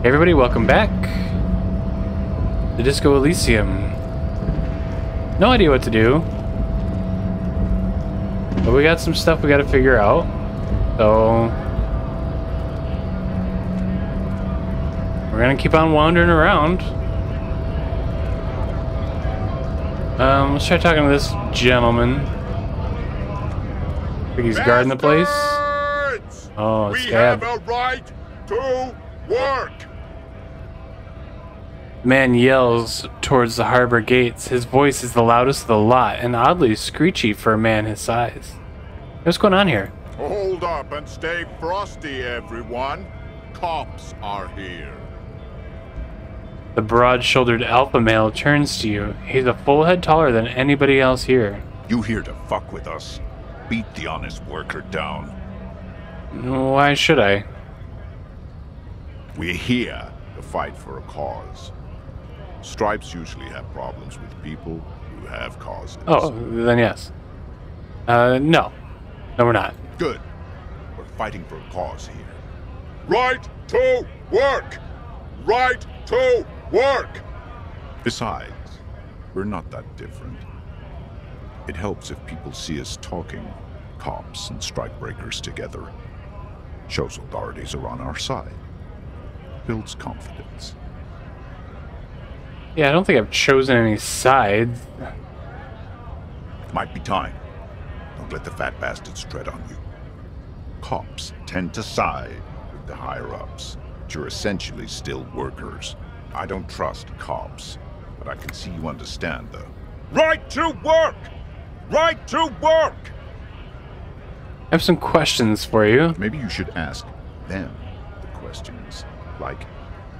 Hey everybody, welcome back to Disco Elysium. No idea what to do, but we got some stuff we got to figure out. So we're gonna keep on wandering around. Let's try talking to this gentleman. I think he's guarding the place. Oh, it's we Scab. have a right to work. The man yells towards the harbor gates. His voice is the loudest of the lot and oddly screechy for a man his size. What's going on here? Hold up and stay frosty, everyone. Cops are here. The broad-shouldered alpha male turns to you. He's a full head taller than anybody else here. You here to fuck with us? Beat the honest worker down. Why should I? We're here to fight for a cause. Stripes usually have problems with people who have causes. Oh, then yes. No. No, we're not. Good. We're fighting for a cause here. Right to work! Right to work! Besides, we're not that different. It helps if people see us talking, cops and strikebreakers together. Shows authorities are on our side. Builds confidence. Yeah, I don't think I've chosen any sides. Might be time. Don't let the fat bastards tread on you. Cops tend to side with the higher-ups, but you're essentially still workers. I don't trust cops, but I can see you understand the right to work! Right to work! I have some questions for you. Maybe you should ask them the questions, like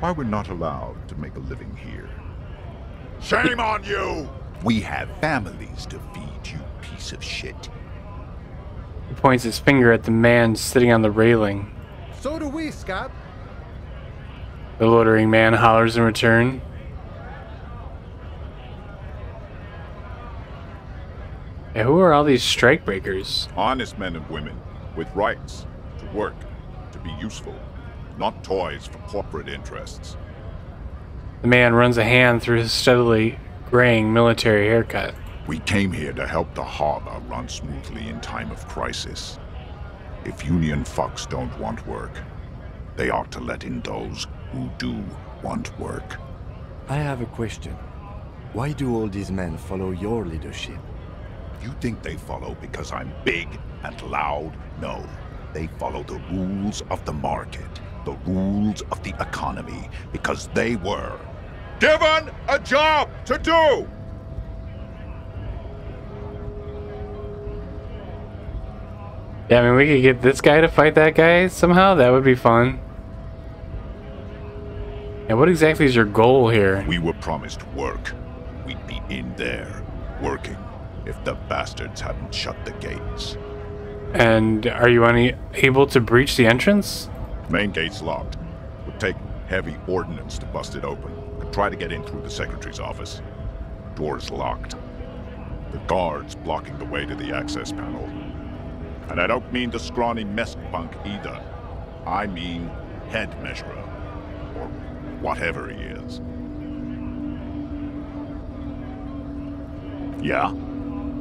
why we're not allowed to make a living here. Shame on you! We have families to feed, you piece of shit. He points his finger at the man sitting on the railing. So do we, Scott. The loitering man hollers in return. Hey, who are all these strikebreakers? Honest men and women with rights to work, to be useful, not toys for corporate interests. The man runs a hand through his steadily graying military haircut. We came here to help the harbor run smoothly in time of crisis. If union fucks don't want work, they ought to let in those who do want work. I have a question. Why do all these men follow your leadership? You think they follow because I'm big and loud? No. They follow the rules of the market, the rules of the economy, because they were given a job to do! Yeah, I mean, we could get this guy to fight that guy somehow. That would be fun. And what exactly is your goal here? We were promised work. We'd be in there, working, if the bastards hadn't shut the gates. And are you able to breach the entrance? Main gate's locked. Would take heavy ordnance to bust it open. Could try to get in through the secretary's office. Door's locked. The guard's blocking the way to the access panel. And I don't mean the scrawny mess punk either. I mean head measurer. Or whatever he is. Yeah?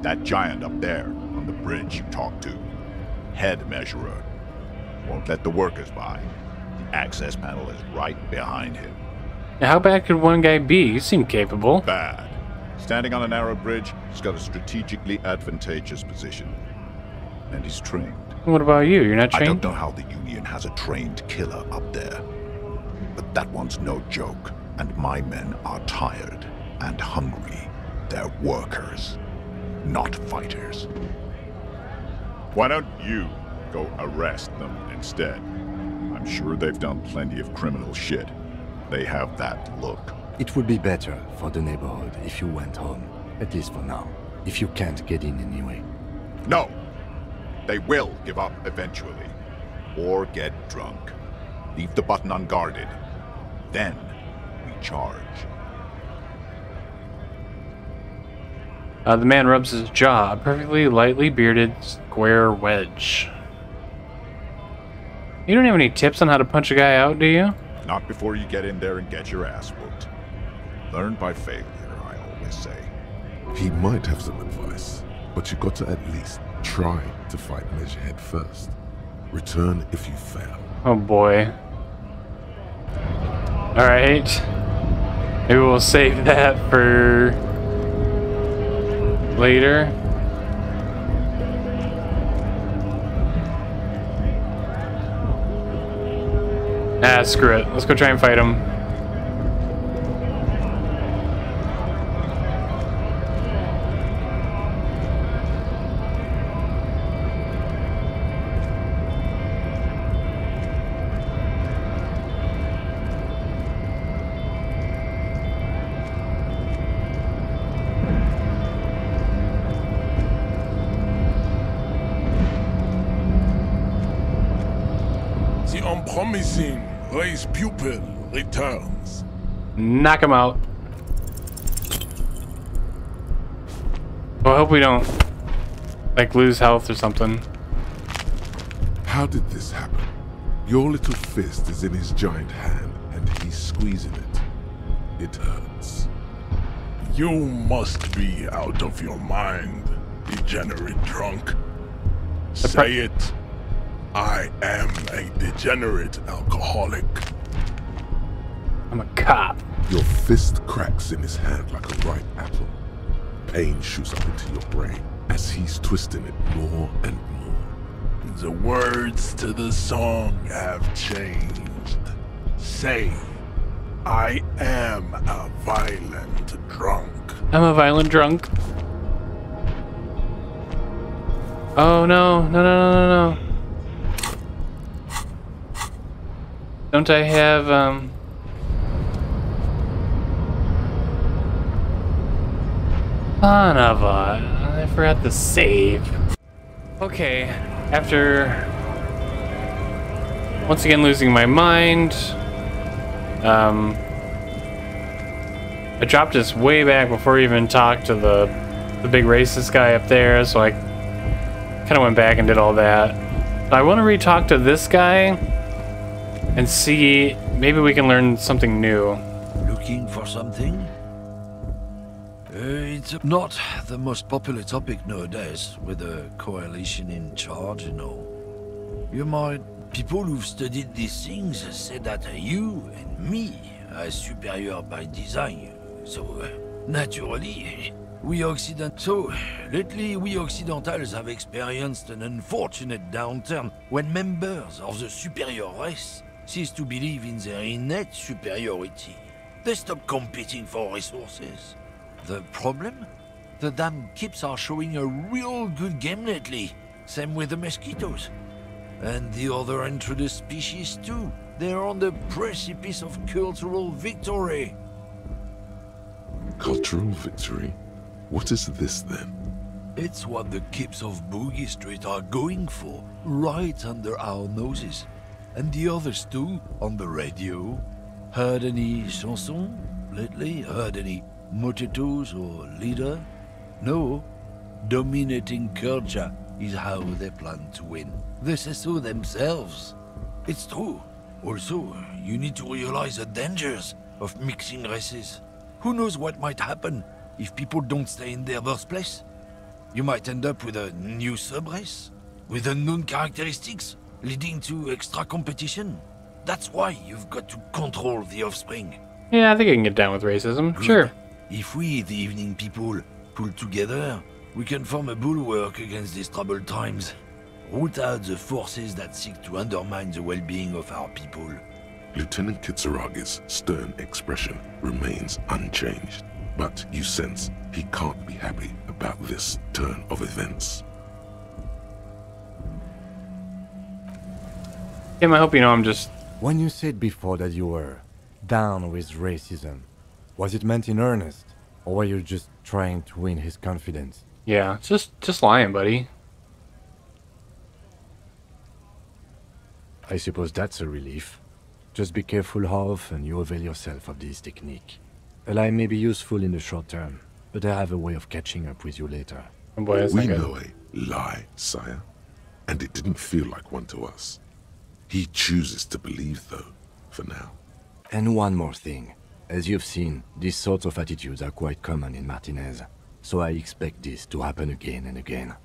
That giant up there on the bridge you talked to. Head measurer. Won't let the workers by. The access panel is right behind him. Now, how bad could one guy be? You seem capable. Bad. Standing on a narrow bridge, he's got a strategically advantageous position. And he's trained. What about you? You're not I trained? don't know how the Union has a trained killer up there. But that one's no joke. And my men are tired and hungry. They're workers, not fighters. Why don't you go arrest them instead? I'm sure they've done plenty of criminal shit. They have that look. It would be better for the neighborhood if you went home. At least for now. If you can't get in anyway. No! They will give up eventually. Or get drunk. Leave the button unguarded. Then we charge. The man rubs his jaw, a perfectly lightly bearded square wedge. You don't have any tips on how to punch a guy out, do you? Not before you get in there and get your ass whooped. Learn by failure, I always say. He might have some advice, but you got to at least try to fight Measurehead first. Return if you fail. Oh boy. Alright. Maybe we'll save that for later. Ah, screw it. Let's go try and fight him. The unpromising race pupil returns. Knock him out. Well, I hope we don't, like, lose health or something. How did this happen? Your little fist is in his giant hand, and he's squeezing it. It hurts. You must be out of your mind, degenerate drunk. Say it. I am a degenerate alcoholic. I'm a cop. Your fist cracks in his hand like a ripe apple. Pain shoots up into your brain as he's twisting it more and more. The words to the song have changed. Say, I am a violent drunk. I'm a violent drunk. Oh no, no, no, no, no, no. Don't I have, son of a... I forgot to save. Okay, after once again losing my mind, I dropped this way back before I even talked to the big racist guy up there, so I kind of went back and did all that. But I want to re-talk to this guy and see, maybe we can learn something new. Looking for something? It's not the most popular topic nowadays, with a coalition in charge, you know. You might... People who've studied these things say that you and me are superior by design. So, naturally, lately we Occidentals have experienced an unfortunate downturn when members of the superior race cease to believe in their innate superiority. They stop competing for resources. The problem? The damn kips are showing a real good game lately. Same with the mosquitoes. And the other introduced species too. They're on the precipice of cultural victory. Cultural victory? What is this then? It's what the kips of Boogie Street are going for, right under our noses. And the others too, on the radio. Heard any chansons lately? Heard any mojitos or leader? No. Dominating culture is how they plan to win. They say so themselves. It's true. Also, you need to realize the dangers of mixing races. Who knows what might happen if people don't stay in their birthplace? You might end up with a new subrace, with unknown characteristics, leading to extra competition. That's why you've got to control the offspring. Yeah, I think I can get down with racism. Good. Sure. If we, the evening people, pull together, we can form a bulwark against these troubled times. Root out the forces that seek to undermine the well-being of our people. Lieutenant Kitsuragi's stern expression remains unchanged, but you sense he can't be happy about this turn of events. Tim, I hope you know I'm just... When you said before that you were down with racism, was it meant in earnest? Or were you just trying to win his confidence? Yeah, just lying, buddy. I suppose that's a relief. Just be careful how often you avail yourself of this technique. A lie may be useful in the short term, but I have a way of catching up with you later. Oh boy, that's We not good. know a lie, sire, and it didn't feel like one to us. He chooses to believe, though, for now. And one more thing. As you've seen, these sorts of attitudes are quite common in Martinez, so I expect this to happen again and again.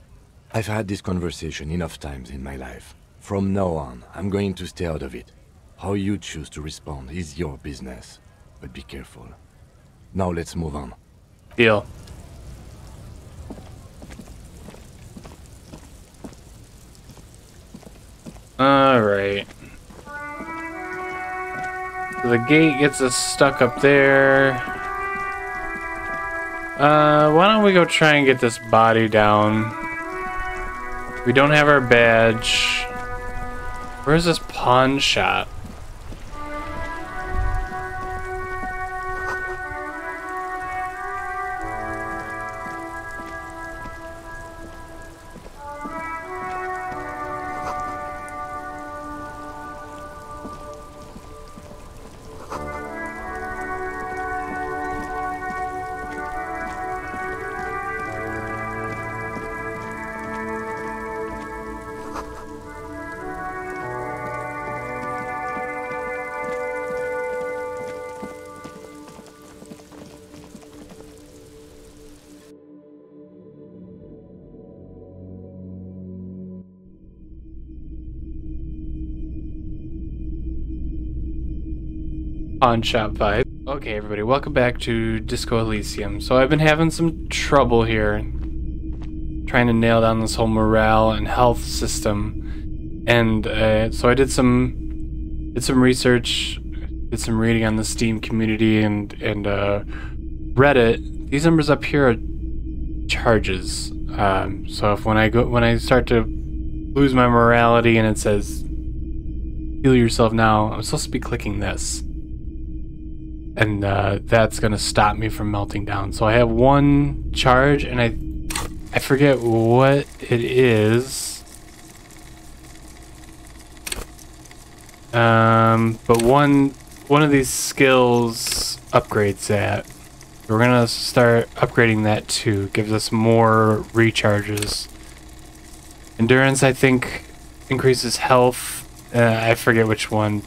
I've had this conversation enough times in my life. From now on, I'm going to stay out of it. How you choose to respond is your business, but be careful. Now let's move on. Deal. Alright. So the gate gets us stuck up there. Why don't we go try and get this body down? We don't have our badge. Where's this pawn shop? Pawn shop vibe. Okay, everybody, welcome back to Disco Elysium. So I've been having some trouble here trying to nail down this whole morale and health system, and so I did some research, did some reading on the Steam community and Reddit. These numbers up here are charges. So if when I start to lose my morality and it says heal yourself now, I'm supposed to be clicking this. And that's gonna stop me from melting down. So I have one charge, and I forget what it is. But one of these skills upgrades that. We're gonna start upgrading that too. Gives us more recharges. Endurance, I think, increases health. I forget which one.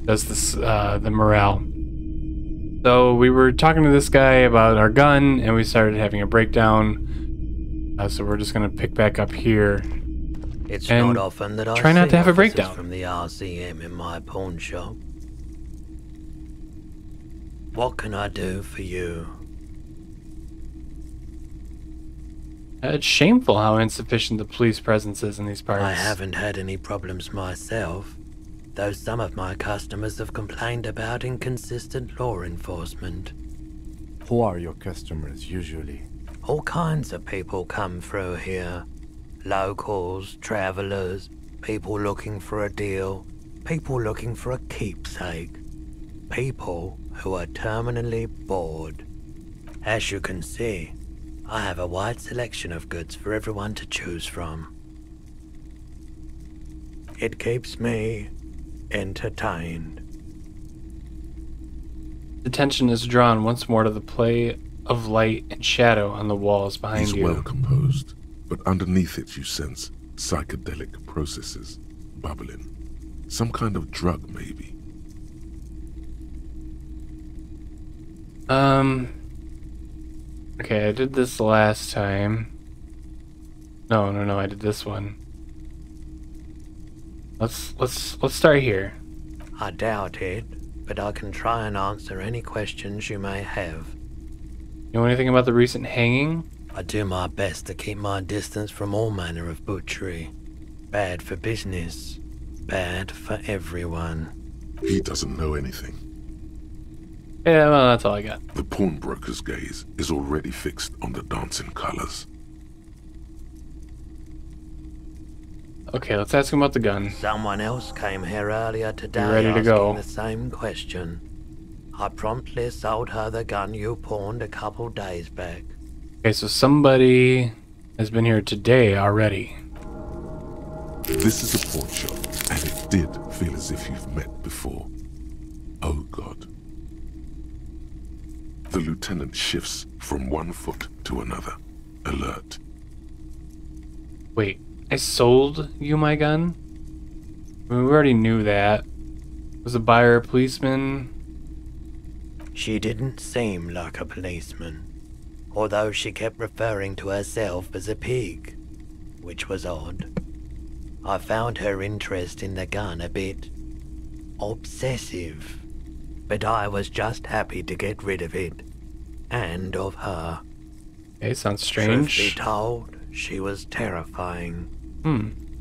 Does this the morale. So we were talking to this guy about our gun, and we started having a breakdown. So we're just gonna pick back up here. It's and not often that I try not see to have a officers breakdown from the RCM in my pawn shop. What can I do for you? It's shameful how insufficient the police presence is in these parts. I haven't had any problems myself, though some of my customers have complained about inconsistent law enforcement. Who are your customers usually? All kinds of people come through here. Locals, travelers, people looking for a deal, people looking for a keepsake, people who are terminally bored. As you can see, I have a wide selection of goods for everyone to choose from. It keeps me entertained. Attention is drawn once more to the play of light and shadow on the walls behind He's you. well composed, but underneath it you sense psychedelic processes bubbling. Some kind of drug, maybe. Okay, I did this last time. No, I did this one. Let's start here. I doubt it, but I can try and answer any questions you may have. You know anything about the recent hanging? I do my best to keep my distance from all manner of butchery. Bad for business, bad for everyone. He doesn't know anything. Yeah, well, that's all I got. The pawnbroker's gaze is already fixed on the dancing colors. Okay, let's ask him about the gun. Someone else came here earlier today ready to asking go. the same question. I promptly sold her the gun you pawned a couple days back. Okay, so somebody has been here today already. This is a pawn shop, and it did feel as if you've met before. Oh God. The lieutenant shifts from one foot to another, alert. Wait, I sold you my gun? I mean, we already knew that. Was the buyer a policeman? She didn't seem like a policeman, although she kept referring to herself as a pig, which was odd. I found her interest in the gun a bit obsessive, but I was just happy to get rid of it, and of her. Okay, sounds strange. Truth be told, she was terrifying.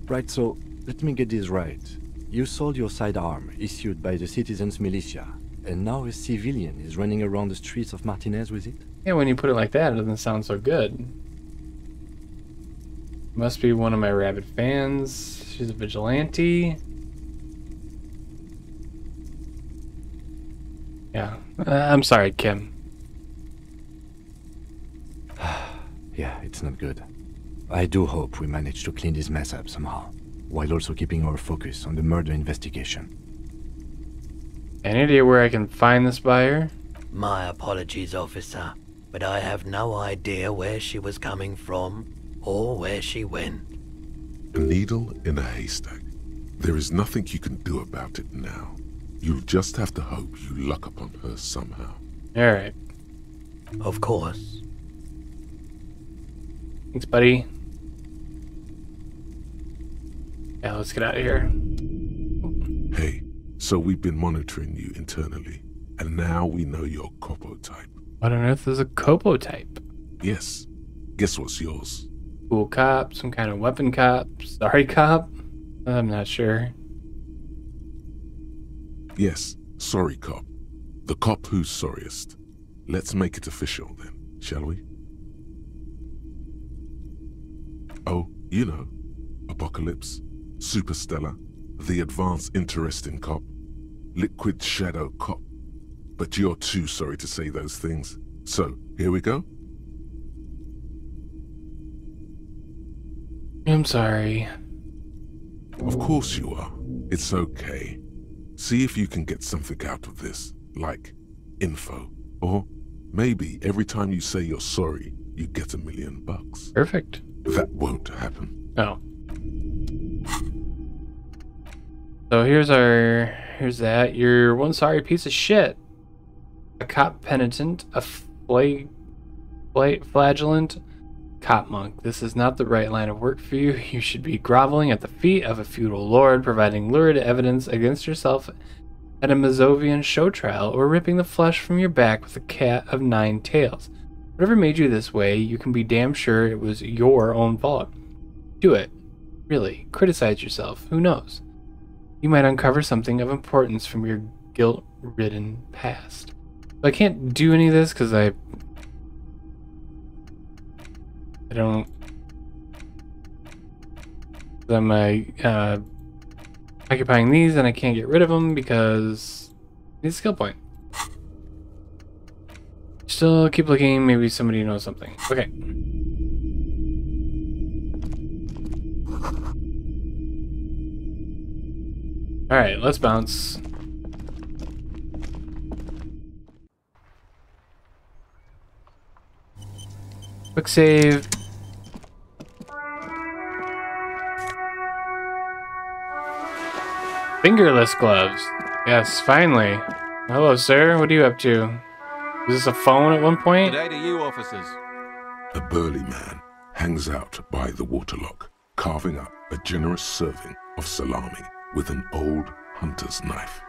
Right, so let me get this right. You sold your sidearm, issued by the citizens' militia, and now a civilian is running around the streets of Martinez with it? Yeah, when you put it like that, it doesn't sound so good. Must be one of my rabid fans. She's a vigilante. Yeah, I'm sorry, Kim. Yeah, it's not good. I do hope we manage to clean this mess up somehow, while also keeping our focus on the murder investigation. Any idea where I can find this buyer? My apologies, officer, but I have no idea where she was coming from or where she went. A needle in a haystack. There is nothing you can do about it now. You'll just have to hope you luck upon her somehow. Alright. Of course. Thanks, buddy. Yeah, let's get out of here. Hey, so we've been monitoring you internally, and now we know your Copo type. What on earth is a Copo type? Yes. Guess what's yours? Cool cop, some kind of weapon cop, sorry cop? I'm not sure. Yes, sorry cop. The cop who's sorriest. Let's make it official then, shall we? Oh, you know, Apocalypse, Superstellar, the advanced interesting cop, liquid shadow cop. But you're too sorry to say those things. So, here we go? I'm sorry. Of course you are. It's okay. See if you can get something out of this, like info. Or maybe every time you say you're sorry, you get $1 million. Perfect. That won't happen. Oh. So here's that. You're one sorry piece of shit. A cop penitent, a flagellant cop monk. This is not the right line of work for you. You should be groveling at the feet of a feudal lord, providing lurid evidence against yourself at a Mazovian show trial, or ripping the flesh from your back with a cat of 9 tails. Whatever made you this way, you can be damn sure it was your own fault. Do it. Really. Criticize yourself. Who knows? You might uncover something of importance from your guilt-ridden past. But I can't do any of this because I don't... I'm occupying these and I can't get rid of them because I need a skill point. Still keep looking, maybe somebody knows something. Okay. Alright, let's bounce. Quick save. Fingerless gloves. Yes, finally. Hello, sir. What are you up to? Was this a phone at one point? Good day to you, officers. A burly man hangs out by the waterlock, carving up a generous serving of salami with an old hunter's knife.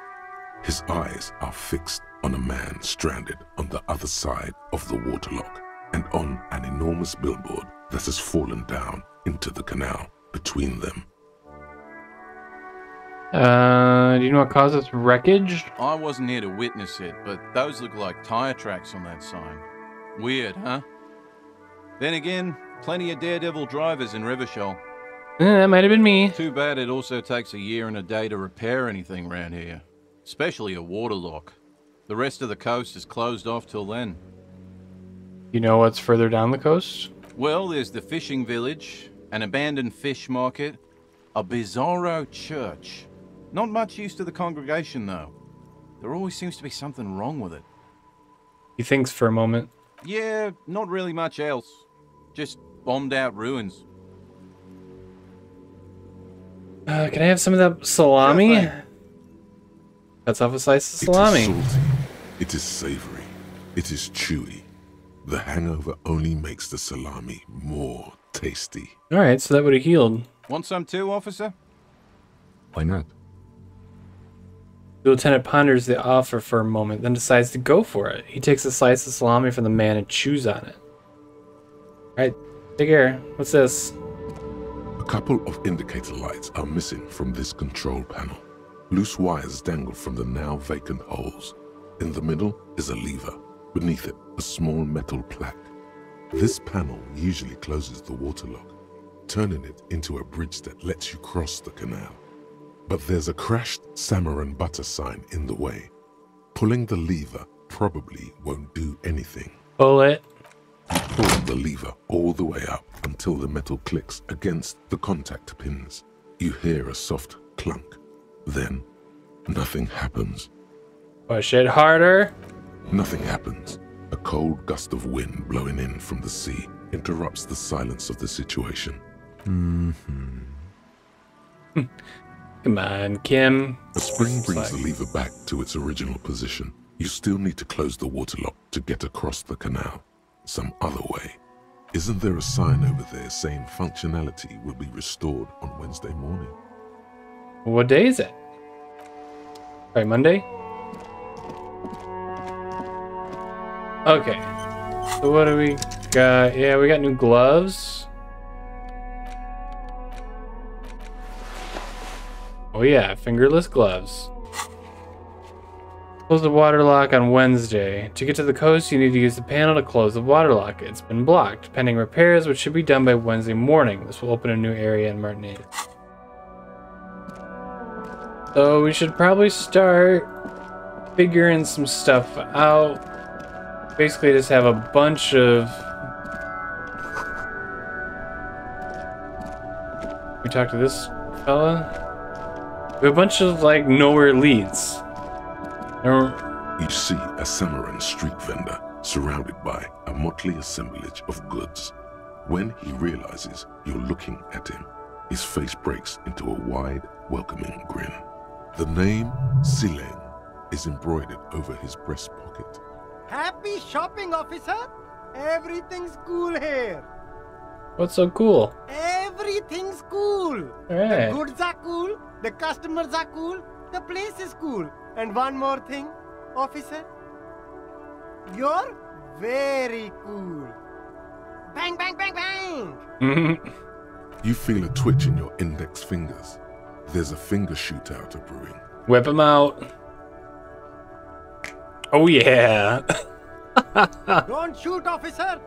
His eyes are fixed on a man stranded on the other side of the waterlock and on an enormous billboard that has fallen down into the canal between them. Do you know what caused this wreckage? I wasn't here to witness it, but those look like tire tracks on that sign. Weird, huh? Then again, plenty of daredevil drivers in Rivershell. That might have been me. Too bad it also takes a year and a day to repair anything around here. Especially a waterlock. The rest of the coast is closed off till then. You know what's further down the coast? Well, there's the fishing village, an abandoned fish market, a bizarro church. Not much use to the congregation, though. There always seems to be something wrong with it. He thinks for a moment. Yeah, not really much else. Just bombed out ruins. Can I have some of that salami? Cuts off a slice of salami. It is salty. It is savory. It is chewy. The hangover only makes the salami more tasty. Alright, so that would have healed. Want some too, officer? Why not? The lieutenant ponders the offer for a moment, then decides to go for it. He takes a slice of salami from the man and chews on it. Alright, take care. What's this? A couple of indicator lights are missing from this control panel. Loose wires dangle from the now vacant holes. In the middle is a lever. Beneath it, a small metal plaque. This panel usually closes the waterlock, turning it into a bridge that lets you cross the canal. But there's a crashed salmon and butter sign in the way. Pulling the lever probably won't do anything. Pull it. You pull the lever all the way up until the metal clicks against the contact pins. You hear a soft clunk. Then, nothing happens. Push it harder. Nothing happens. A cold gust of wind blowing in from the sea interrupts the silence of the situation. Come on, Kim. A spring brings the lever back to its original position. You still need to close the waterlock to get across the canal. Some other way. Isn't there a sign over there saying functionality will be restored on Wednesday morning? What day is it? Sorry, Monday? Okay. So what do we got? Yeah, we got new gloves. Oh yeah, fingerless gloves. Close the water lock on Wednesday. To get to the coast, you need to use the panel to close the water lock. It's been blocked, pending repairs, which should be done by Wednesday morning. This will open a new area in Martinique. So we should probably start figuring some stuff out. Basically just have a bunch of... We talked to this fella? We have a bunch of, like, nowhere leads. You see a Samaran street vendor surrounded by a motley assemblage of goods. When he realizes you're looking at him, his face breaks into a wide, welcoming grin. The name Sileng is embroidered over his breast pocket. Happy shopping, officer! Everything's cool here. What's so cool? Everything's cool. Alright. The goods are cool, the customers are cool, the place is cool. And one more thing, officer. You're very cool. Bang, bang, bang, bang! You feel a twitch in your index fingers. There's a finger shootout of brewing. Whip him out. Oh yeah. Don't shoot, officer.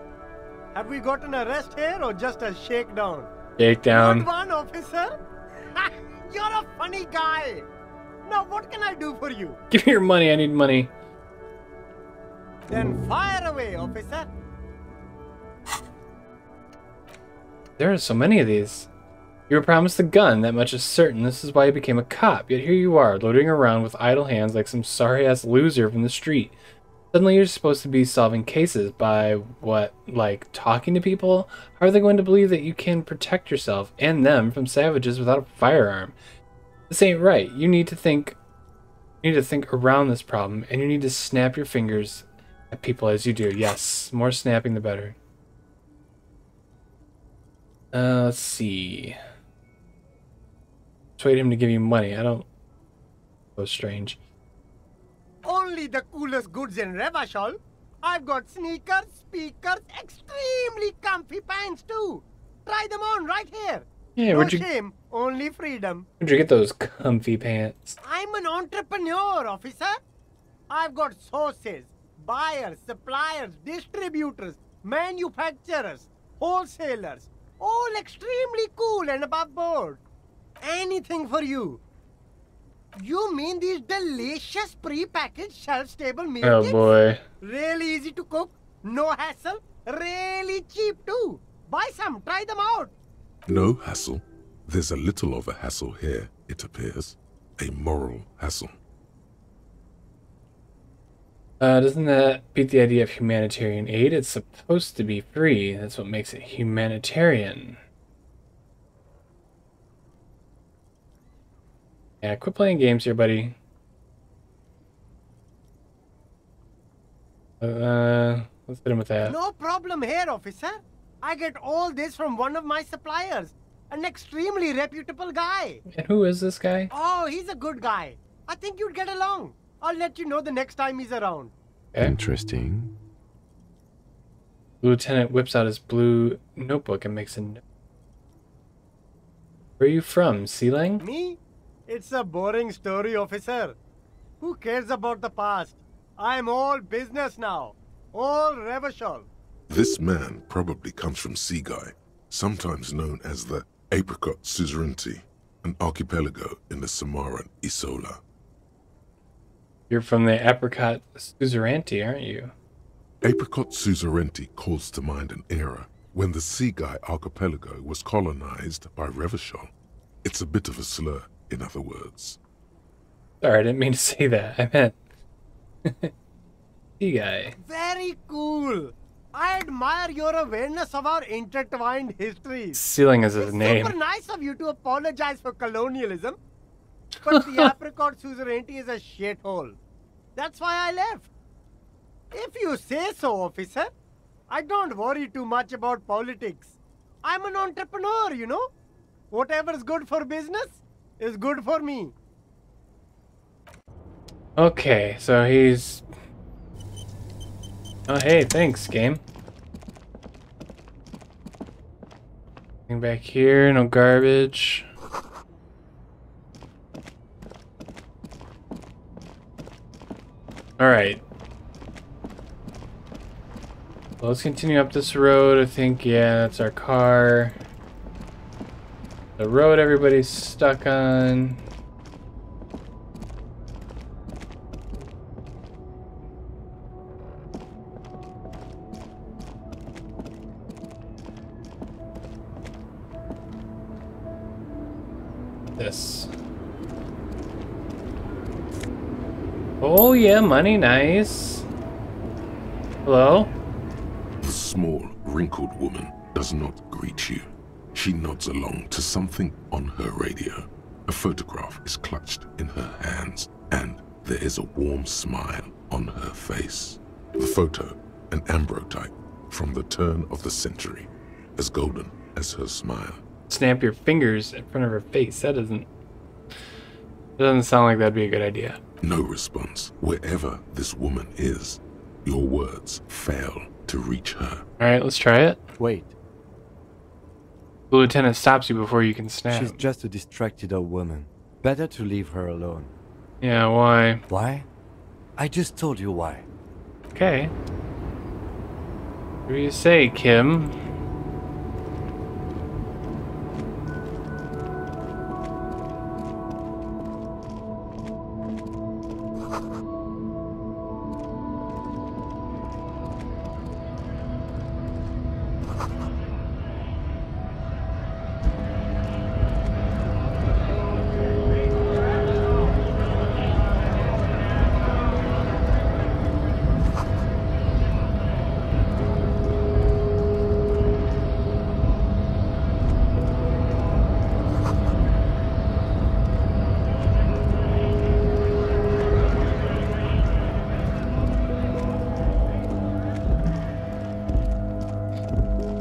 Have we got an arrest here or just a shakedown? Shakedown. Good one, officer. You're a funny guy. Now what can I do for you? Give me your money, I need money. Then fire away, officer. There are so many of these. You were promised a gun, that much is certain. This is why you became a cop. Yet here you are, loitering around with idle hands like some sorry-ass loser from the street. Suddenly you're supposed to be solving cases by, what, like talking to people? How are they going to believe that you can protect yourself and them from savages without a firearm? This ain't right. You need to think around this problem, and you need to snap your fingers at people as you do. Yes, more snapping the better. Let's see. Persuade him to give you money. I don't... So strange. Only the coolest goods in Revachol. I've got sneakers, speakers, extremely comfy pants too. Try them on right here. Yeah, no shame, only freedom. Where'd you get those comfy pants? I'm an entrepreneur, officer. I've got sources, buyers, suppliers, distributors, manufacturers, wholesalers, all extremely cool and above board. Anything for you. You mean these delicious pre-packaged shelf-stable meal kits? Oh boy. Really easy to cook, no hassle, really cheap too. Buy some, try them out. No hassle. There's a little of a hassle here, it appears. A moral hassle. Doesn't that beat the idea of humanitarian aid? It's supposed to be free. That's what makes it humanitarian. Yeah, quit playing games here, buddy. Let's hit him with that. No problem here, officer. I get all this from one of my suppliers. An extremely reputable guy. And who is this guy? Oh, he's a good guy. I think you'd get along. I'll let you know the next time he's around. Okay. Interesting. The lieutenant whips out his blue notebook and makes a note. Where are you from, Sealang? Me? It's a boring story, officer. Who cares about the past? I'm all business now. All Revachol. This man probably comes from Seaguy, sometimes known as the Apricot Suzerainty, an archipelago in the Samaran Isola. You're from the Apricot Suzerainty, aren't you? Apricot Suzerainty calls to mind an era when the Seaguy archipelago was colonized by Revachol. It's a bit of a slur, in other words. Sorry, I didn't mean to say that. I meant... Sea guy. Very cool. I admire your awareness of our intertwined histories. Sealang is his It's name. super nice of you to apologize for colonialism. But the Apricot Suzerainty is a shithole. That's why I left. If you say so, officer. I don't worry too much about politics. I'm an entrepreneur, you know. Whatever's good for business is good for me. Okay, so he's... Oh, hey, thanks, game. Nothing back here, no garbage. Alright. Well, let's continue up this road. I think, yeah, that's our car. The road everybody's stuck on. This. Oh yeah, money, nice. Hello? The small, wrinkled woman does not greet you. She nods along to something on her radio. A photograph is clutched in her hands, and there is a warm smile on her face. The photo, an ambrotype from the turn of the century, as golden as her smile. Snap your fingers in front of her face. That doesn't sound like that'd be a good idea. No response. Wherever this woman is, your words fail to reach her. Alright, let's try it. Wait, The lieutenant stops you before you can snap. she's just a distracted old woman. Better to leave her alone. Yeah, why? Why? I just told you why. Okay. What do you say, Kim?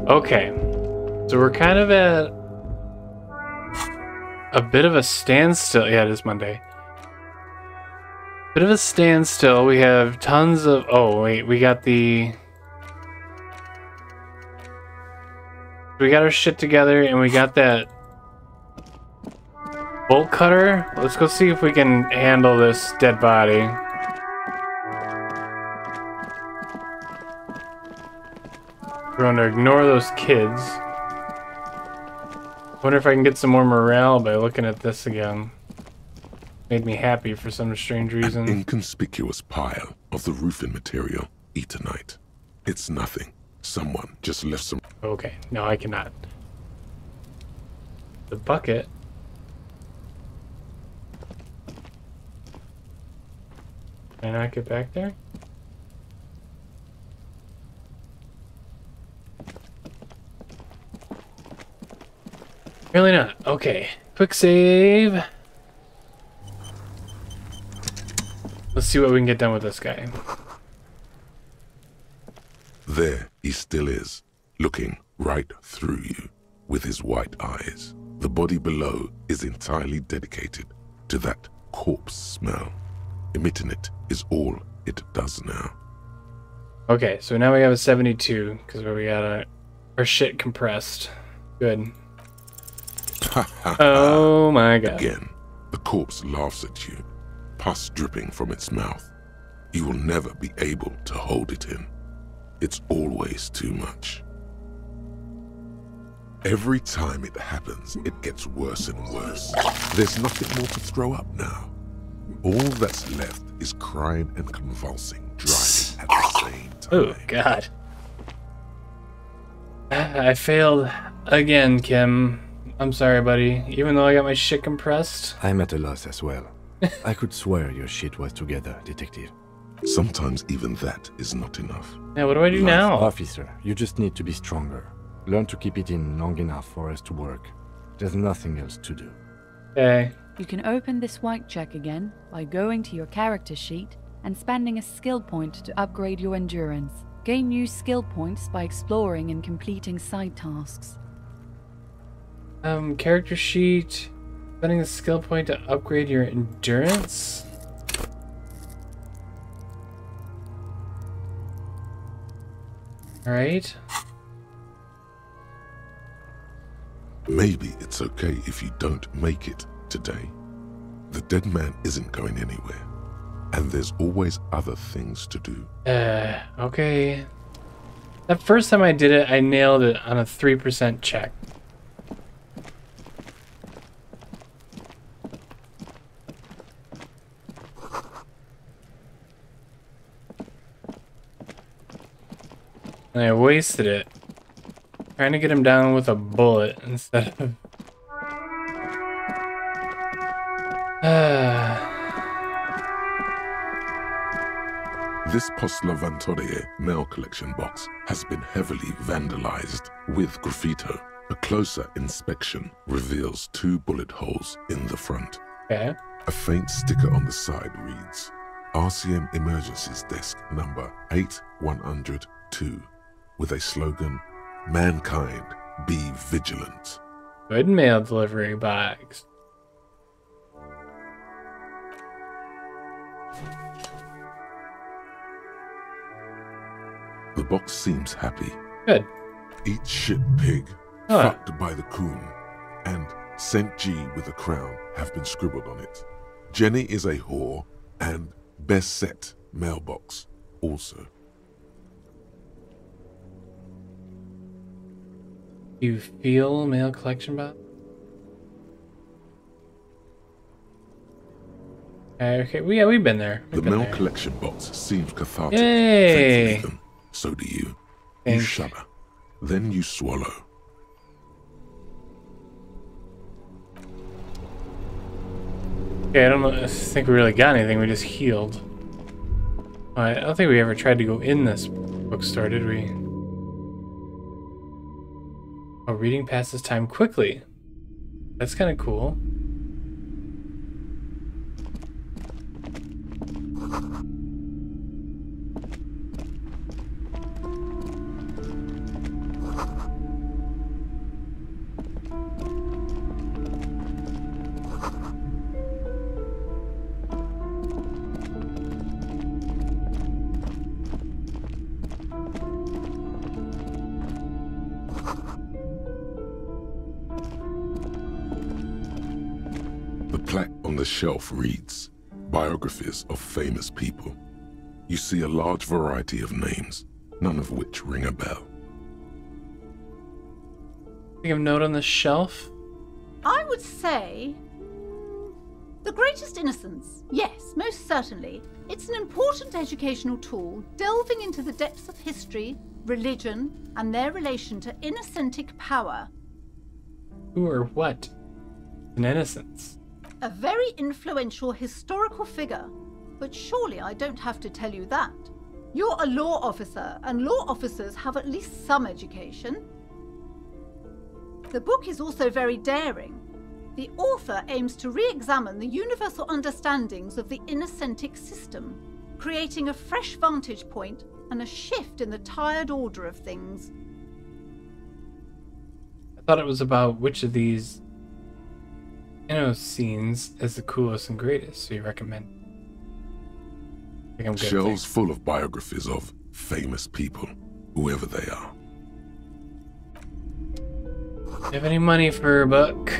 Okay, so we're kind of at a bit of a standstill. Yeah, it is Monday. Bit of a standstill. We have tons of... Oh, wait, we got the... We got our shit together, and we got that bolt cutter. Let's go see if we can handle this dead body. We're going to ignore those kids. Wonder if I can get some more morale by looking at this again. Made me happy for some strange reason. An inconspicuous pile of the roofing material, Eternite. It's nothing. Someone just left some... Okay, no, I cannot. The bucket. Can I not get back there? Really not. Okay. Quick save. Let's see what we can get done with this guy. There he still is, looking right through you with his white eyes. The body below is entirely dedicated to that corpse smell. Emitting it is all it does now. Okay, so now we have a 72 because we got our shit compressed. Good. Oh my god. Again, the corpse laughs at you, pus dripping from its mouth. You will never be able to hold it in. It's always too much. Every time it happens, it gets worse and worse. There's nothing more to throw up now. All that's left is crying and convulsing, driving at the same time. Oh god. I failed again, Kim. I'm sorry, buddy. Even though I got my shit compressed. I'm at a loss as well. I could swear your shit was together, detective. Sometimes even that is not enough. Yeah, what do I do now? Officer, you just need to be stronger. Learn to keep it in long enough for us to work. There's nothing else to do. Okay. You can open this white check again by going to your character sheet and spending a skill point to upgrade your endurance. Gain new skill points by exploring and completing side tasks. Character sheet. Spending a skill point to upgrade your endurance? Alright. Maybe it's okay if you don't make it today. The dead man isn't going anywhere, and there's always other things to do. Okay. That first time I did it, I nailed it on a 3% check. And I wasted it trying to get him down with a bullet instead of... This Post Lavantorie mail collection box has been heavily vandalized with graffito. A closer inspection reveals 2 bullet holes in the front. Okay. A faint sticker on the side reads, RCM Emergencies Desk number 8102, with a slogan, Mankind, be vigilant. Good mail delivery bags. The box seems happy. Good. Eat shit pig, fucked by the coon, and St. G with a crown have been scribbled on it. Jenny is a whore, and best set mailbox also. You feel mail collection box? Okay, yeah, we've been there. The mail collection box seems cathartic. Yay! Even. So do you. Thank You shudder. Then you swallow. Okay, I don't think we really got anything. We just healed. I don't think we ever tried to go in this bookstore, did we? Oh, reading passes time quickly. That's kind of cool. The plaque on the shelf reads, Biographies of famous people. You see a large variety of names, none of which ring a bell. Think of note on the shelf? I would say... The Greatest Innocence. Yes, most certainly. It's an important educational tool, delving into the depths of history, religion, and their relation to innocentic power. Who or what? An innocence. A very influential historical figure. But surely I don't have to tell you that. You're a law officer, and law officers have at least some education. The book is also very daring. The author aims to re-examine the universal understandings of the innocentic system, creating a fresh vantage point and a shift in the tired order of things. I thought it was about which of these scenes is the coolest and greatest, so you recommend? I think I'm good. Shelves full of biographies of famous people, whoever they are. Do you have any money for a book?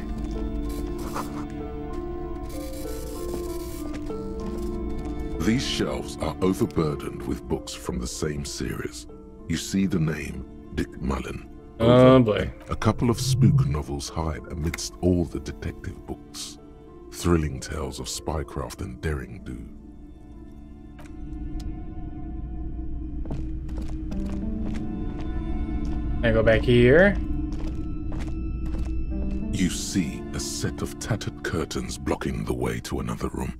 These shelves are overburdened with books from the same series. You see the name Dick Mullen. Oh boy. A couple of spook novels hide amidst all the detective books. Thrilling tales of spycraft and daring do. I go back here. You see a set of tattered curtains blocking the way to another room.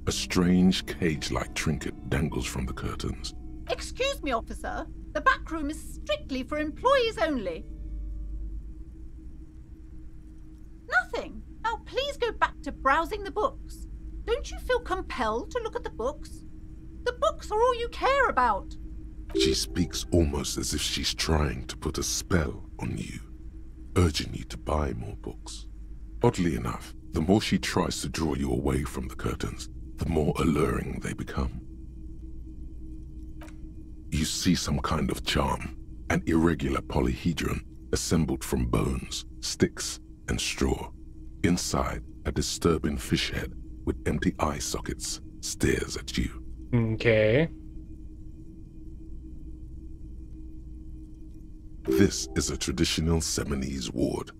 A strange cage-like trinket dangles from the curtains. Excuse me, officer. The back room is strictly for employees only. Nothing. Now please go back to browsing the books. Don't you feel compelled to look at the books? The books are all you care about. She speaks almost as if she's trying to put a spell on you, urging you to buy more books. Oddly enough, the more she tries to draw you away from the curtains, the more alluring they become. You see some kind of charm, an irregular polyhedron assembled from bones, sticks, and straw. Inside, a disturbing fish head with empty eye sockets stares at you. Okay. This is a traditional Seminese ward,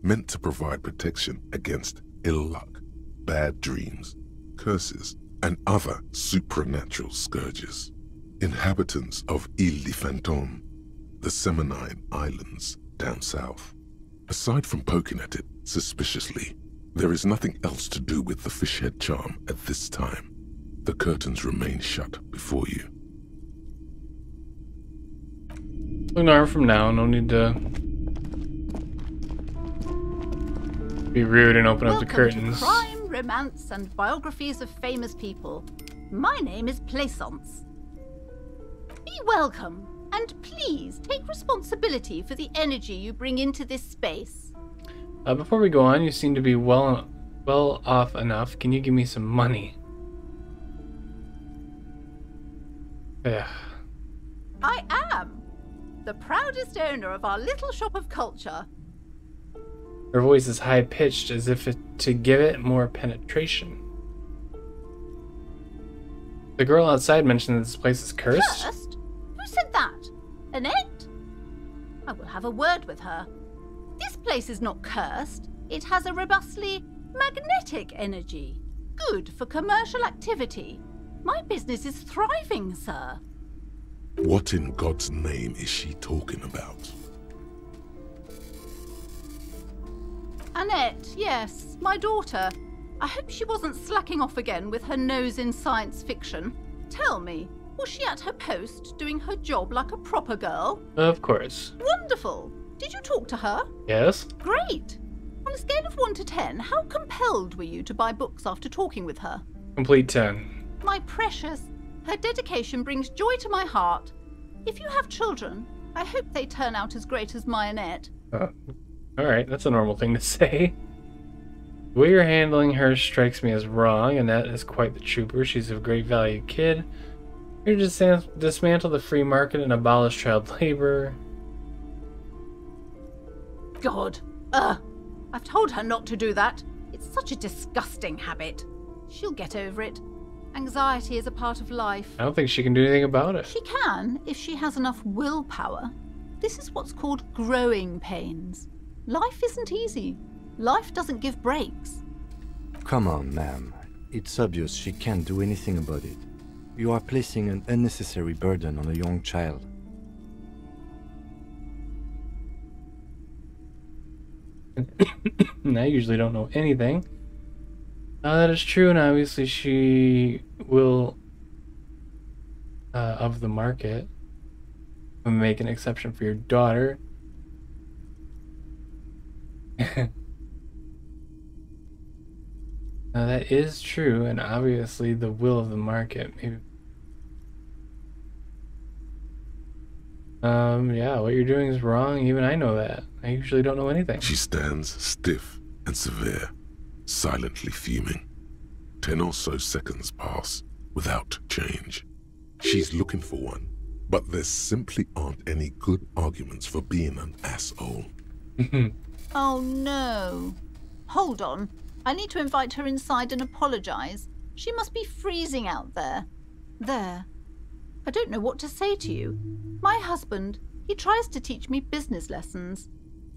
meant to provide protection against ill luck, bad dreams, curses, and other supernatural scourges. Inhabitants of Île de Fantôme, the Seminine Islands down south. Aside from poking at it suspiciously, there is nothing else to do with the fish head charm at this time. The curtains remain shut before you. An hour from now, no need to be rude and open up the curtains. Welcome to Crime, Romance, and Biographies of Famous People. My name is Plaisance. Be welcome, and please take responsibility for the energy you bring into this space. Before we go on, you seem to be well off enough. Can you give me some money? Yeah. I am the proudest owner of our little shop of culture. Her voice is high-pitched, as if to give it more penetration. The girl outside mentioned that this place is cursed. Cursed? Who said that? Annette? I will have a word with her. This place is not cursed. It has a robustly magnetic energy. Good for commercial activity. My business is thriving, sir. What in God's name is she talking about? Annette, yes, my daughter. I hope she wasn't slacking off again with her nose in science fiction. Tell me, was she at her post doing her job like a proper girl? Of course. Wonderful. Did you talk to her? Yes. Great. On a scale of 1 to 10, how compelled were you to buy books after talking with her? Complete 10. My precious, her dedication brings joy to my heart. If you have children, I hope they turn out as great as my Annette. Alright, that's a normal thing to say. The way you're handling her strikes me as wrong. Annette is quite the trooper. She's a great value kid. Here to dismantle the free market and abolish child labor. God. I've told her not to do that. It's such a disgusting habit. She'll get over it. Anxiety is a part of life. I don't think she can do anything about it. She can, if she has enough willpower. This is what's called growing pains. Life isn't easy. Life doesn't give breaks. Come on, ma'am. It's obvious she can't do anything about it. You are placing an unnecessary burden on a young child. I usually don't know anything. That is true, and obviously she will, of the market, make an exception for your daughter. Now that is true, and obviously the will of the market. Maybe. Yeah, what you're doing is wrong. Even I know that. I usually don't know anything. She stands stiff and severe, silently fuming. 10 or so seconds pass without change. She's looking for one, but there simply aren't any good arguments for being an asshole. Oh no. Hold on. I need to invite her inside and apologize. She must be freezing out there. There. I don't know what to say to you. My husband, he tries to teach me business lessons.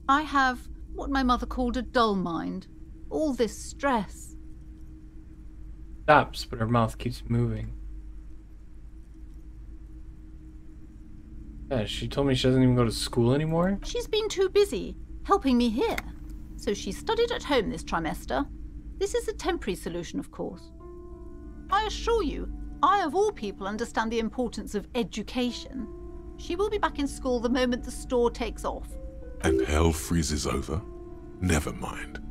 I have what my mother called a dull mind. All this stress. Stops, but her mouth keeps moving. Yeah, she told me she doesn't even go to school anymore. She's been too busy helping me here. So she studied at home this trimester. This is a temporary solution, of course. I assure you, I of all people understand the importance of education. She will be back in school the moment the store takes off. And hell freezes over? Never mind.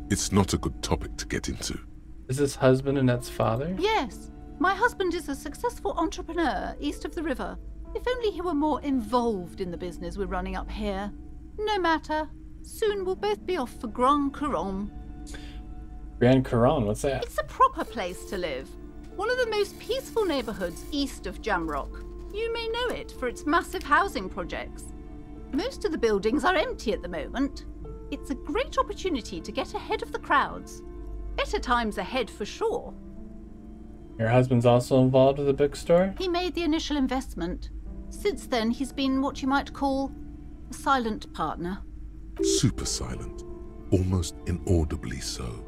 It's not a good topic to get into. Is this husband Annette's father? Yes. My husband is a successful entrepreneur east of the river. If only he were more involved in the business we're running up here. No matter. Soon we'll both be off for Grand Couronne. Grand Couronne, what's that? It's a proper place to live. One of the most peaceful neighborhoods east of Jamrock. You may know it for its massive housing projects. Most of the buildings are empty at the moment. It's a great opportunity to get ahead of the crowds. Better times ahead for sure. Your husband's also involved with the bookstore? He made the initial investment. Since then, he's been what you might call a silent partner. Super silent. Almost inaudibly so.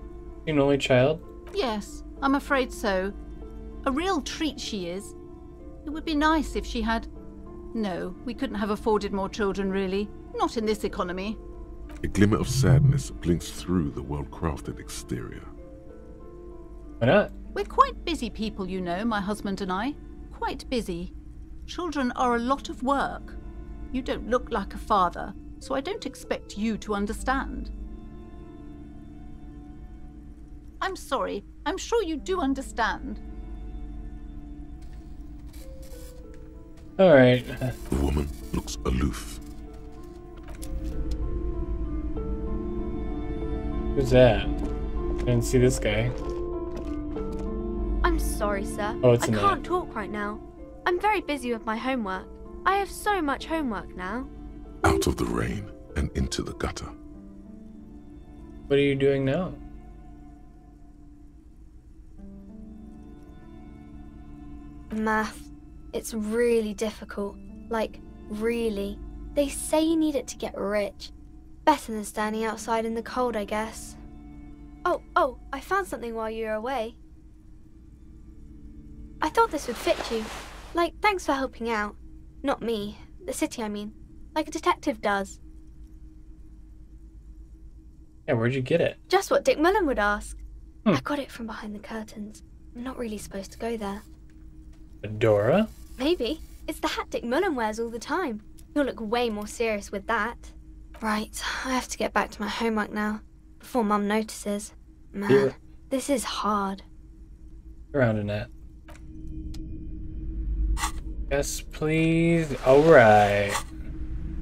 An only child? Yes, I'm afraid so. A real treat she is. It would be nice if she had... No, we couldn't have afforded more children, really. Not in this economy. A glimmer of sadness blinks through the well-crafted exterior. Why not? We're quite busy people, you know, my husband and I. Quite busy. Children are a lot of work. You don't look like a father, so I don't expect you to understand. I'm sorry. I'm sure you do understand. Alright. The woman looks aloof. Who's that? I didn't see this guy. I'm sorry, sir. Oh, it's I Annette. can't talk right now. I'm very busy with my homework. I have so much homework now. Out of the rain and into the gutter. What are you doing now? Math. It's really difficult. Like, really. They say you need it to get rich. Better than standing outside in the cold, I guess. Oh, I found something while you were away. I thought this would fit you. Like, thanks for helping out. Not me. The city, I mean. Like a detective does. Yeah, where'd you get it? Just what Dick Mullen would ask. I got it from behind the curtains. I'm not really supposed to go there. Adora? Maybe. It's the hat Dick Mullen wears all the time. You'll look way more serious with that. Right, I have to get back to my homework now. Before Mum notices. Man, this is hard. Around Annette. Yes, please. Alright.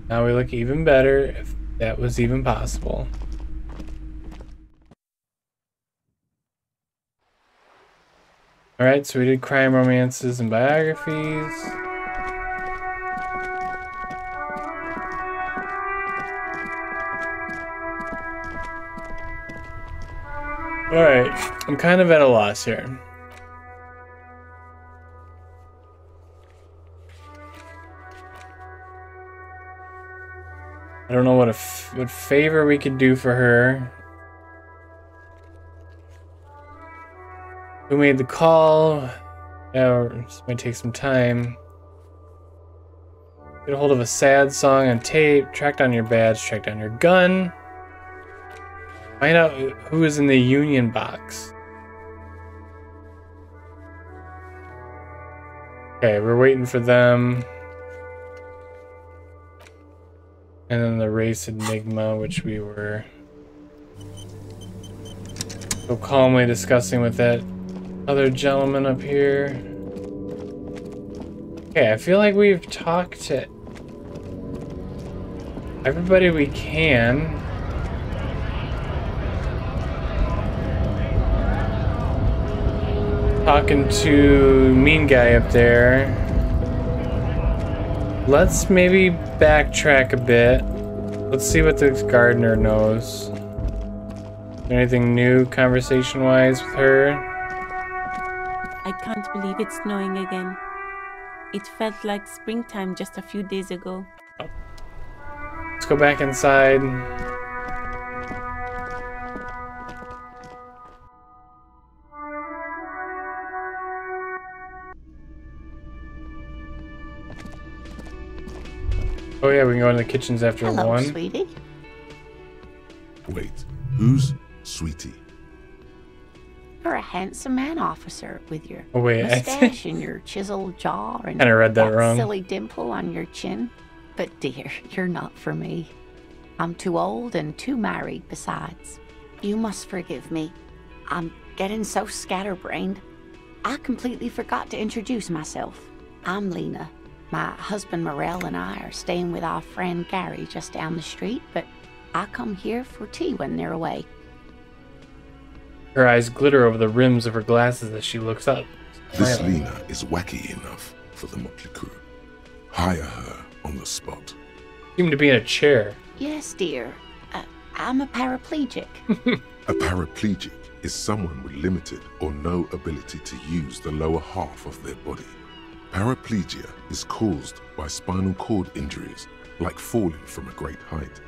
Now we look even better, if that was even possible. Alright, so we did crime, romances, and biographies. Alright, I'm kind of at a loss here. I don't know what favor we could do for her. Who made the call? Yeah, this might take some time. Get a hold of a sad song on tape. Track down your badge. Track down your gun. Find out who is in the union box. Okay, we're waiting for them. And then the race enigma, which we were So calmly discussing with that other gentleman up here. Okay, I feel like we've talked to everybody we can. Talking to mean guy up there. Let's maybe backtrack a bit. Let's see what this gardener knows. Anything new conversation-wise with her? I can't believe it's snowing again. It felt like springtime just a few days ago. Let's go back inside. Oh yeah, we can go in the kitchens after Hello, one. Sweetie. Wait, who's Sweetie? You're a handsome man, officer, with your Oh, wait, mustache and your chiseled jaw and Kinda read that wrong. silly dimple on your chin. But dear, you're not for me. I'm too old and too married besides. You must forgive me. I'm getting so scatterbrained. I completely forgot to introduce myself. I'm Lena. My husband Morel and I are staying with our friend Gary just down the street, but I come here for tea when they're away. Her eyes glitter over the rims of her glasses as she looks up. This smiling. Lena is wacky enough for the motley crew. Hire her on the spot. Seem to be in a chair. Yes, dear. I'm a paraplegic. A paraplegic is someone with limited or no ability to use the lower half of their body. Paraplegia is caused by spinal cord injuries, like falling from a great height,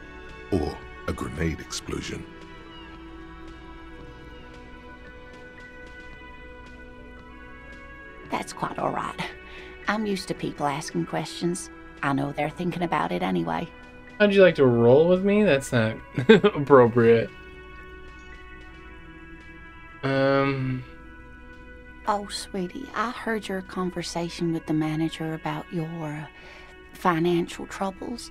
or a grenade explosion. That's quite all right. I'm used to people asking questions. I know they're thinking about it anyway. How'd you like to roll with me? That's not appropriate. Oh, sweetie, I heard your conversation with the manager about your financial troubles.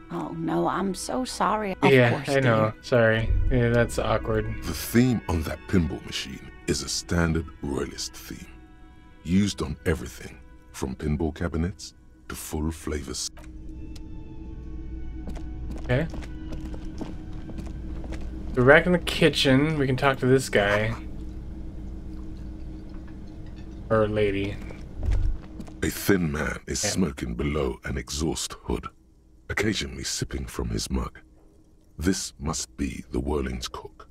Oh, no, I'm so sorry. Of Yeah, course, I know. dear. Sorry. Yeah, that's awkward. The theme on that pinball machine is a standard royalist theme, used on everything from pinball cabinets to full flavors. Okay. We're back in the kitchen. We can talk to this guy. Or lady. A thin man is smoking below an exhaust hood, occasionally sipping from his mug. This must be the Whirling's cook.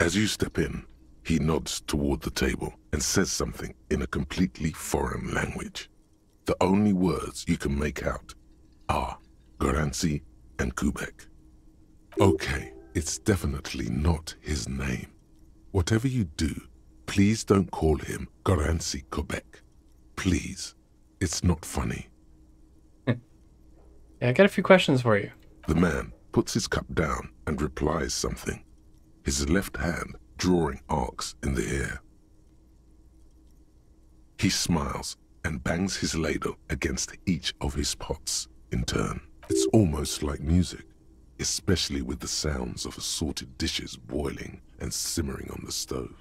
As you step in, he nods toward the table and says something in a completely foreign language. The only words you can make out are Garancy and Quebec. Okay, it's definitely not his name. Whatever you do, please don't call him Garancy Quebec. Please. It's not funny. Yeah, I got a few questions for you. The man puts his cup down and replies something, his left hand drawing arcs in the air. He smiles and bangs his ladle against each of his pots in turn. It's almost like music, especially with the sounds of assorted dishes boiling and simmering on the stove.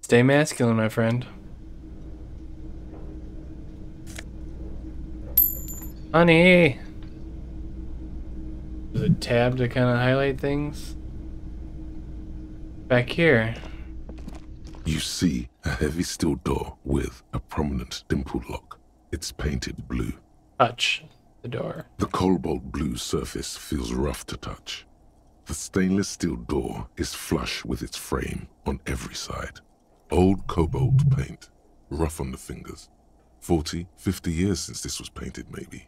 Stay masculine, my friend. Honey! There's a tab to kind of highlight things. Back here. You see a heavy steel door with a prominent dimple lock. It's painted blue. Touch the door. The cobalt blue surface feels rough to touch. The stainless steel door is flush with its frame on every side. Old cobalt paint, rough on the fingers. 40, 50 years since this was painted, maybe.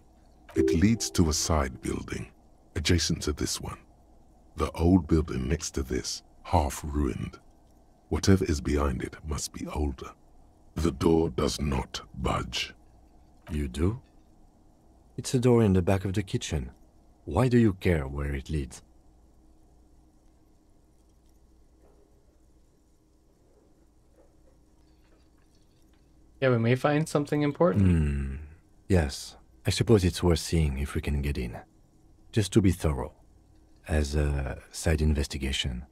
It leads to a side building, adjacent to this one. The old building next to this, half ruined. Whatever is behind it must be older. The door does not budge. You do? It's a door in the back of the kitchen. Why do you care where it leads? Yeah, we may find something important. Yes, I suppose it's worth seeing if we can get in. Just to be thorough. As a side investigation.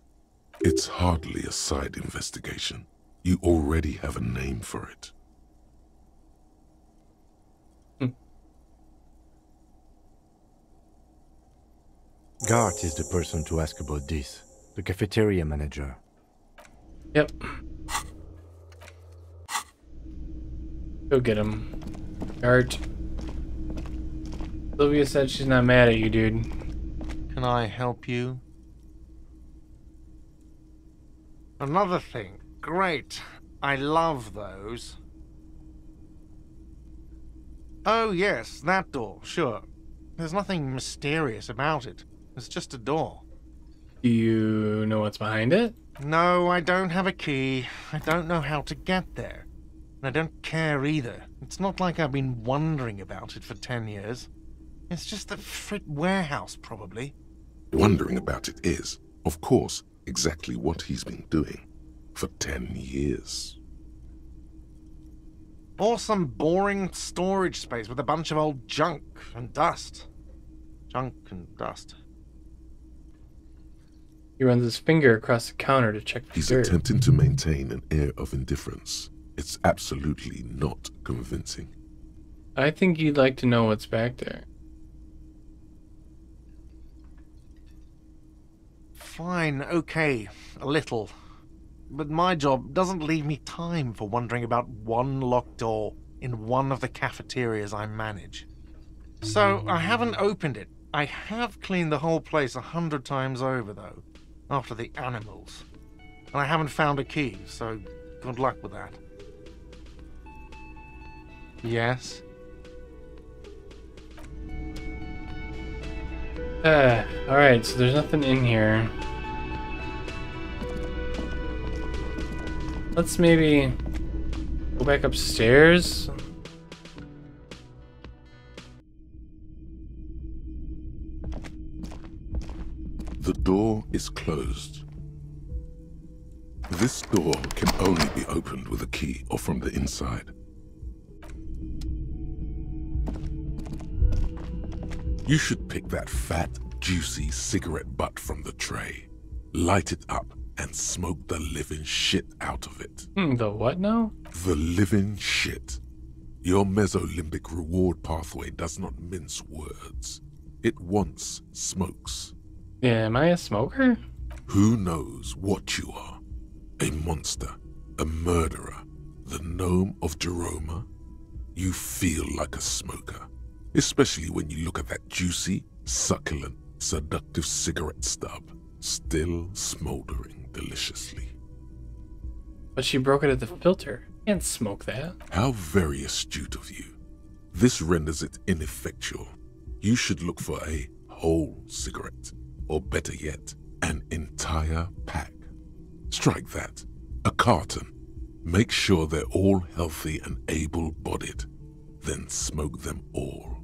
It's hardly a side investigation. You already have a name for it. Gart is the person to ask about this. The cafeteria manager. Yep. Go get him. Art. Sylvia said she's not mad at you, dude. Can I help you? Another thing. Great. I love those. Oh, yes, that door, sure. There's nothing mysterious about it. It's just a door. Do you know what's behind it? No, I don't have a key. I don't know how to get there. And I don't care either. It's not like I've been wondering about it for 10 years. It's just the frit warehouse, probably. Wondering about it is, of course, exactly what he's been doing for 10 years. Or some boring storage space with a bunch of old junk and dust. Junk and dust. He runs his finger across the counter to check the He's dirt. attempting to maintain an air of indifference. It's absolutely not convincing. I think you'd like to know what's back there. Fine, okay, a little. But my job doesn't leave me time for wondering about one locked door in one of the cafeterias I manage. So I haven't opened it. I have cleaned the whole place 100 times over, though, after the animals. And I haven't found a key, so good luck with that. Yes? Alright, so there's nothing in here. Let's maybe go back upstairs. The door is closed. This door can only be opened with a key or from the inside. You should pick that fat, juicy cigarette butt from the tray, light it up, and smoke the living shit out of it. The what now? The living shit. Your mesolimbic reward pathway does not mince words. It wants smokes. Yeah, am I a smoker? Who knows what you are? A monster, a murderer, the gnome of Jeroma? You feel like a smoker, especially when you look at that juicy, succulent, seductive cigarette stub, still smoldering deliciously. But she broke it at the filter. Can't smoke that. How very astute of you. This renders it ineffectual. You should look for a whole cigarette, or better yet, an entire pack. Strike that. A carton. Make sure they're all healthy and able-bodied. Then smoke them all.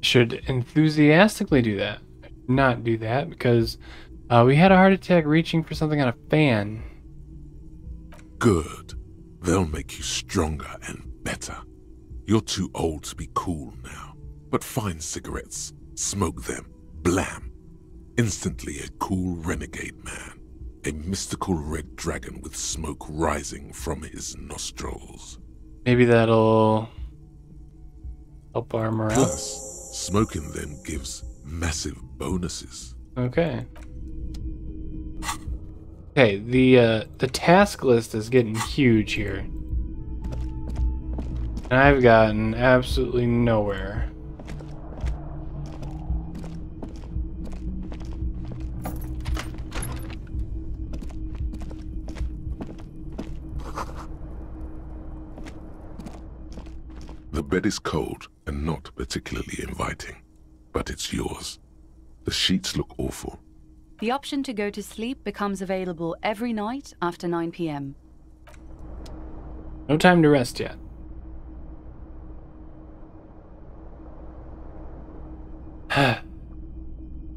Should enthusiastically do that. Not do that because we had a heart attack reaching for something on a fan. Good. They'll make you stronger and better. You're too old to be cool now. But find cigarettes, smoke them, blam. Instantly a cool renegade man. A mystical red dragon with smoke rising from his nostrils. Maybe that'll help our morale. Plus, smoking them gives massive bonuses. Okay. Okay, the task list is getting huge here. And I've gotten absolutely nowhere. The bed is cold and not particularly inviting, but it's yours. The sheets look awful. The option to go to sleep becomes available every night after 9 p.m. No time to rest yet.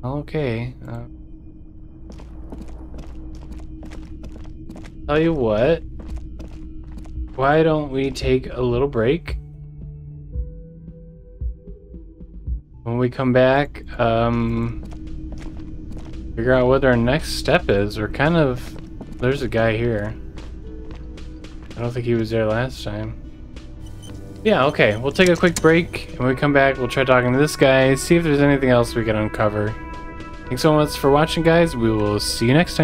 Okay. Tell you what. Why don't we take a little break? When we come back, figure out what our next step is. We're kind of There's a guy here. I don't think he was there last time. Yeah, okay. We'll take a quick break, and when we come back, we'll try talking to this guy, see if there's anything else we can uncover. Thanks so much for watching, guys. We will see you next time.